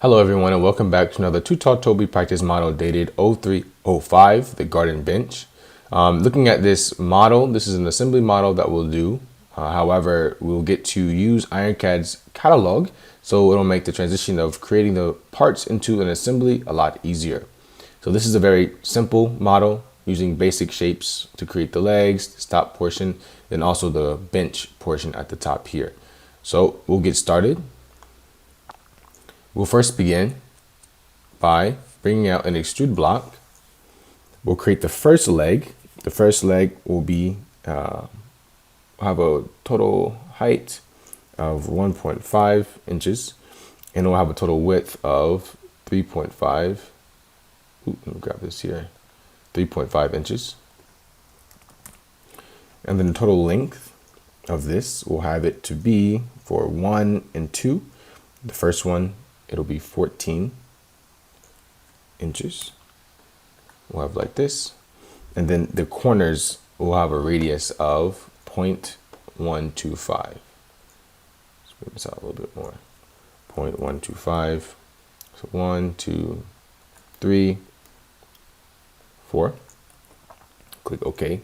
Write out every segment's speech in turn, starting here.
Hello everyone and welcome back to another TooTallToby Practice Model dated 0305, the garden bench. Looking at this model, this is an assembly model that we'll do. However, we'll get to use IronCAD's catalog, so it'll make the transition of creating the parts into an assembly a lot easier. So this is a very simple model using basic shapes to create the legs, the top portion, and also the bench portion at the top here. So we'll get started. We'll first begin by bringing out an extrude block. We'll create the first leg. The first leg will be have a total height of 1.5 inches, and it will have a total width of 3.5. Let me grab this here. 3.5 inches. And then the total length of this, we'll have it to be for 1 and 2. The first one, it'll be 14 inches. We'll have like this. And then the corners will have a radius of 0.125. Let's move this out a little bit more. 0.125. So 1, 2, 3, 4. Click OK.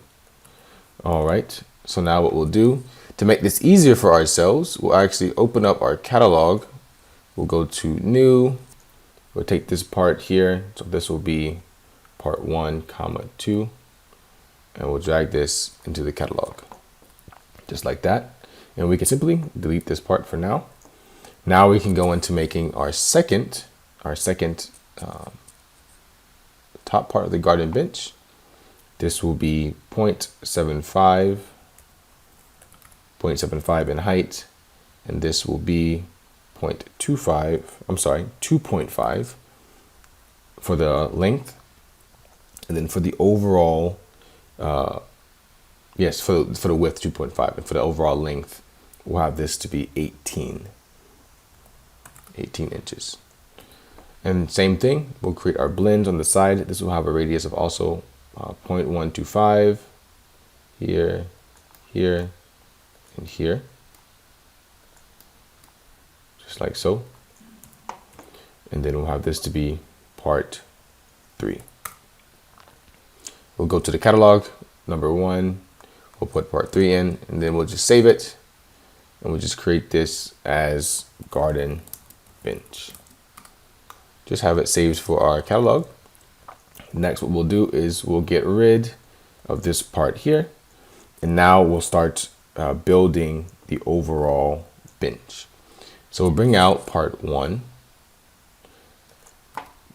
All right. So now what we'll do to make this easier for ourselves, we'll actually open up our catalog. We'll go to new, we'll take this part here. So this will be part 1, 2, and we'll drag this into the catalog, just like that. And we can simply delete this part for now. Now we can go into making our second top part of the garden bench. This will be 0.75 in height, and this will be 2.5 for the length, and then for the overall for the width 2.5, and for the overall length we'll have this to be 18 inches. And same thing, we'll create our blends on the side. This will have a radius of also 0.125 here, here, and here, just like so. And then we'll have this to be part 3. We'll go to the catalog, number 1, we'll put part 3 in, and then we'll just save it, and we'll just create this as garden bench. Just have it saved for our catalog. Next, what we'll do is we'll get rid of this part here, and now we'll start building the overall bench. So we'll bring out part 1,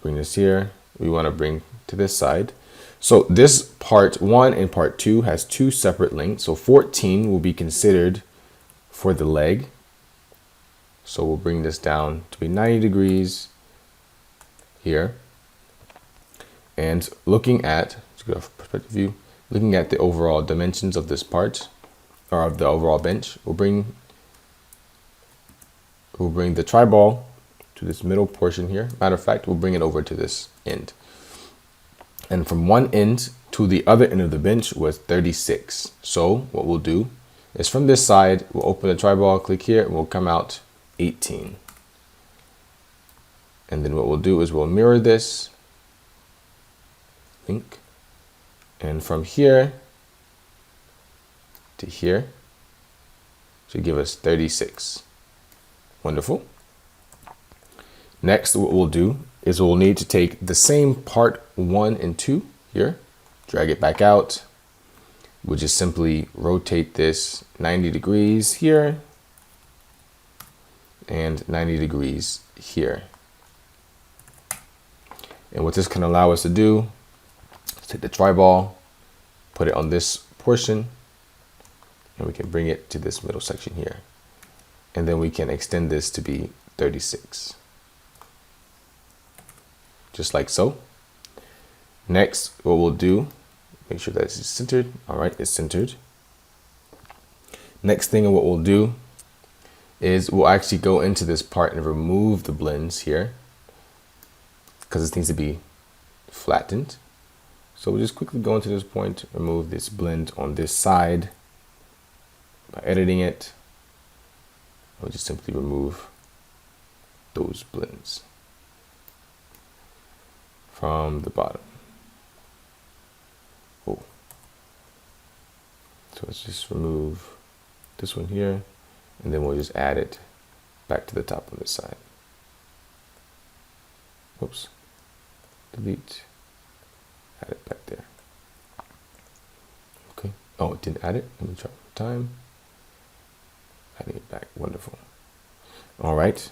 bring this here, we want to bring to this side. So this part 1 and part 2 has 2 separate lengths. So 14 will be considered for the leg. So we'll bring this down to be 90 degrees here. And looking at, let's get off perspective view, looking at the overall dimensions of this part, or of the overall bench, we'll bring the tri-ball to this middle portion here. Matter of fact, we'll bring it over to this end. And from one end to the other end of the bench was 36. So what we'll do is from this side, we'll open the tri-ball, click here, and we'll come out 18. And then what we'll do is we'll mirror this link. And from here to here should give us 36. Wonderful. Next, what we'll do is we'll need to take the same part 1 and 2 here, drag it back out. We'll just simply rotate this 90 degrees here and 90 degrees here. And what this can allow us to do is take the tri-ball, put it on this portion, and we can bring it to this middle section here. And then we can extend this to be 36. Just like so. Next, what we'll do, make sure that it's centered. All right, it's centered. Next thing what we'll do is we'll actually go into this part and remove the blends here, because this needs to be flattened. So we'll just quickly go into this point, remove this blend on this side by editing it. We'll just simply remove those blends. from the bottom. Oh. So let's just remove this one here, and then we'll just add it back to the top on this side. Whoops. Delete. Add it back there. Okay. Oh, it didn't add it. Let me try one more time. Adding it back. Wonderful. All right.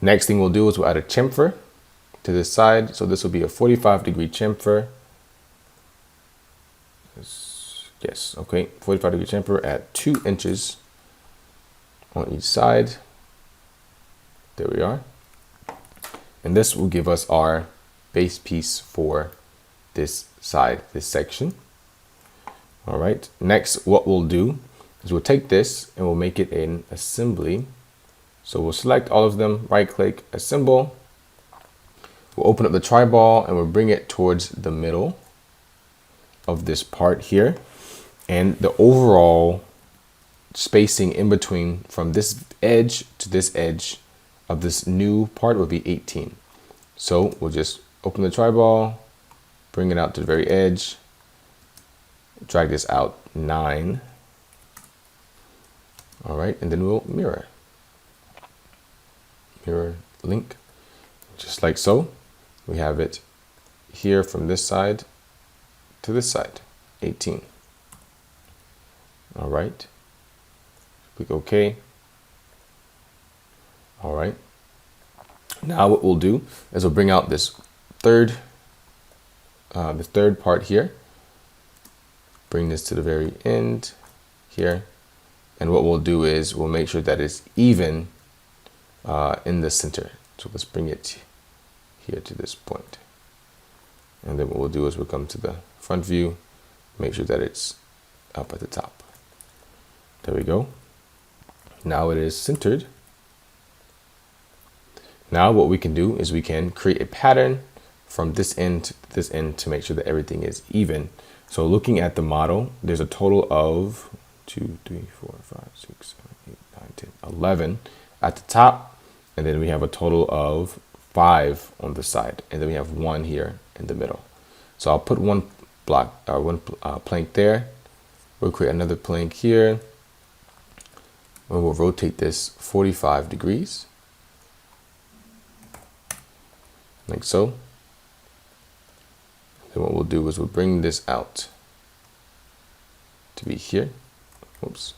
Next thing we'll do is we'll add a chamfer to this side. So this will be a 45-degree chamfer. Yes. Okay. 45-degree chamfer at 2 inches on each side. There we are. And this will give us our base piece for this side, this section. All right. Next, what we'll do is we'll take this and we'll make it an assembly. So we'll select all of them, right click, assemble. We'll open up the triball and we'll bring it towards the middle of this part here. And the overall spacing in between from this edge to this edge of this new part would be 18. So we'll just open the triball, bring it out to the very edge, drag this out 9. All right, and then we'll mirror link, just like so. We have it here from this side to this side, 18. All right, click OK. All right, now what we'll do is we'll bring out this third part here, bring this to the very end here, and what we'll do is we'll make sure that it's even in the center. So let's bring it here to this point. And then what we'll do is we'll come to the front view, make sure that it's up at the top. There we go. Now it is centered. Now what we can do is we can create a pattern from this end to this end to make sure that everything is even. So looking at the model, there's a total of 2, 3, 4, 5, 6, 7, 8, 9, 10, 11 at the top. And then we have a total of 5 on the side. And then we have 1 here in the middle. So I'll put one plank there. We'll create another plank here. And we'll rotate this 45 degrees. Like so. Then what we'll do is we'll bring this out to be here. Oops.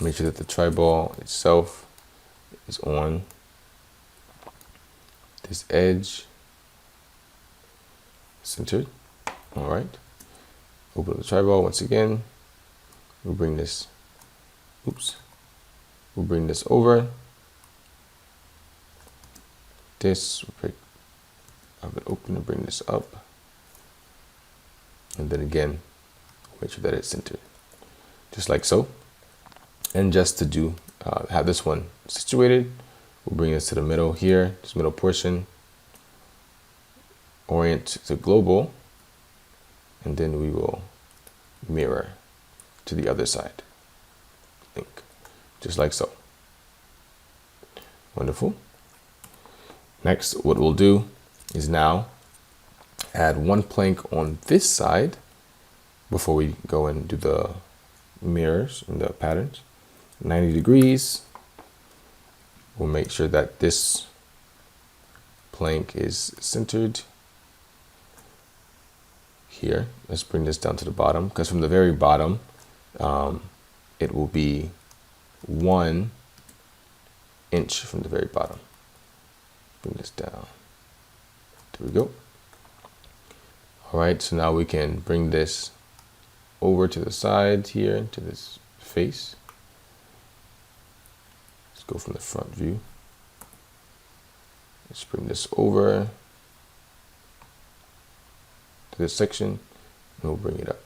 Make sure that the triball itself is on this edge, centered. All right. Open up the triball once again. We'll bring this. Oops. We'll bring this over. This. We'll have it open and bring this up. And then again, make sure that it's centered, just like so. And just to do have this one situated, we'll bring this to the middle here, this middle portion, orient to global, and then we will mirror to the other side, link, just like so. Wonderful. Next, what we'll do is now add one plank on this side before we go and do the mirrors and the patterns. 90 degrees. We'll make sure that this plank is centered here. Let's bring this down to the bottom, because from the very bottom, it will be 1 inch from the very bottom. Bring this down. There we go. All right, so now we can bring this over to the side here, to this face. Let's go from the front view. Let's bring this over to this section, and we'll bring it up.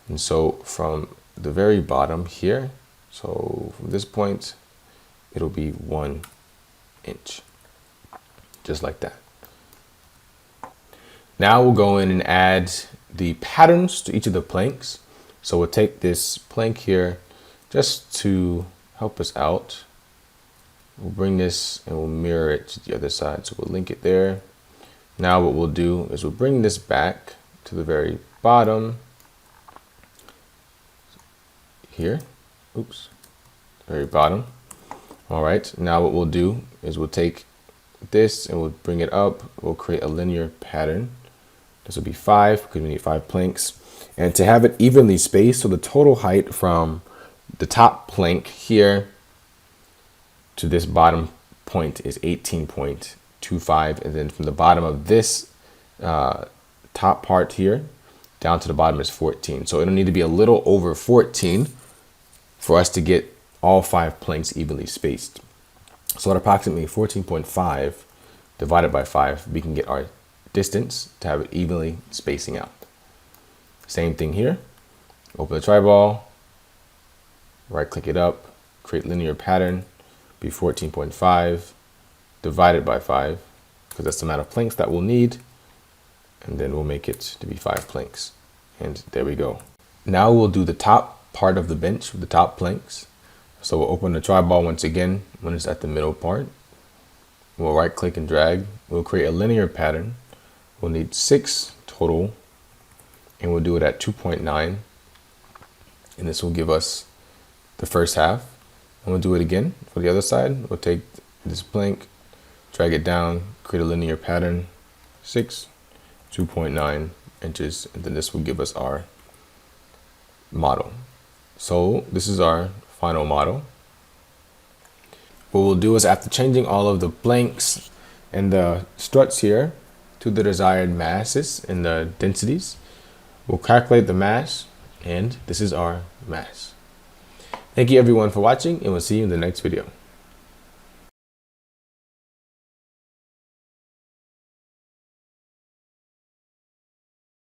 And so from the very bottom here, so from this point, it'll be 1 inch, just like that. Now we'll go in and add the patterns to each of the planks. So we'll take this plank here just to help us out. We'll bring this and we'll mirror it to the other side. So we'll link it there. Now what we'll do is we'll bring this back to the very bottom here. Oops, very bottom. All right, now what we'll do is we'll take this and we'll bring it up. We'll create a linear pattern. This will be 5 because we need 5 planks. And to have it evenly spaced, so the total height from the top plank here to this bottom point is 18.25, and then from the bottom of this top part here down to the bottom is 14. So it'll need to be a little over 14 for us to get all 5 planks evenly spaced. So at approximately 14.5 divided by 5, we can get our distance to have it evenly spacing out. Same thing here. Open the triball, right click it up, create linear pattern, be 14.5 divided by 5, because that's the amount of planks that we'll need, and then we'll make it to be 5 planks. And there we go. Now we'll do the top part of the bench with the top planks. So we'll open the triball once again when it's at the middle part. We'll right click and drag. We'll create a linear pattern. We'll need 6 total, and we'll do it at 2.9. And this will give us the first half. And we'll do it again for the other side. We'll take this plank, drag it down, create a linear pattern, 6, 2.9 inches, and then this will give us our model. So this is our final model. What we'll do is, after changing all of the blanks and the struts here to the desired masses and the densities, we'll calculate the mass, and this is our mass. Thank you everyone for watching, and we'll see you in the next video.